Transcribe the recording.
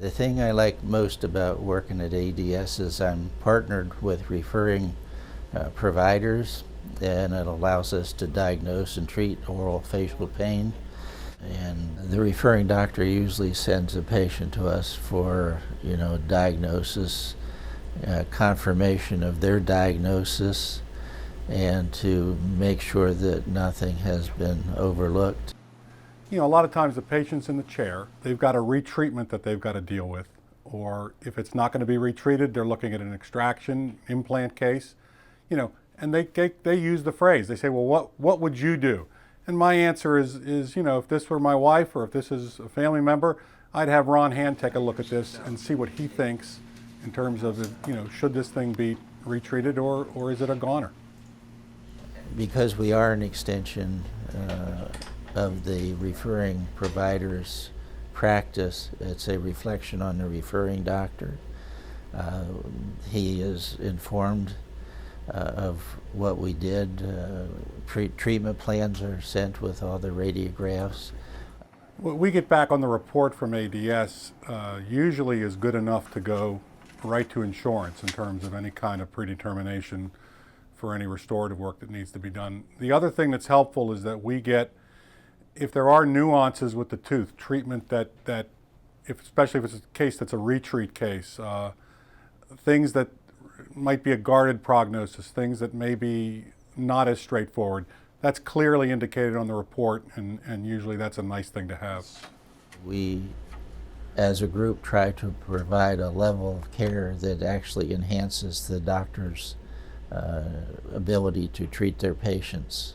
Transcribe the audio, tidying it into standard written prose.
The thing I like most about working at ADS is I'm partnered with referring providers, and it allows us to diagnose and treat oral facial pain. And the referring doctor usually sends a patient to us for, diagnosis, confirmation of their diagnosis, and to make sure that nothing has been overlooked. A lot of times the patient's in the chair, they've got a retreatment that they've got to deal with, or if it's not going to be retreated, they're looking at an extraction, implant case, and they use the phrase. They say, well, what would you do? And my answer is, if this were my wife or if this is a family member, I'd have Ron Hand take a look at this and see what he thinks in terms of, should this thing be retreated or is it a goner? Because we are an extension of the referring provider's practice, it's a reflection on the referring doctor. He is informed of what we did. Treatment plans are sent with all the radiographs. What we get back on the report from ADS usually is good enough to go right to insurance in terms of any kind of predetermination for any restorative work that needs to be done. The other thing that's helpful is that we get, if there are nuances with the tooth, treatment especially if it's a case that's a retreat case, things that might be a guarded prognosis, things that may be not as straightforward, that's clearly indicated on the report, and usually that's a nice thing to have. We, as a group, try to provide a level of care that actually enhances the doctor's ability to treat their patients.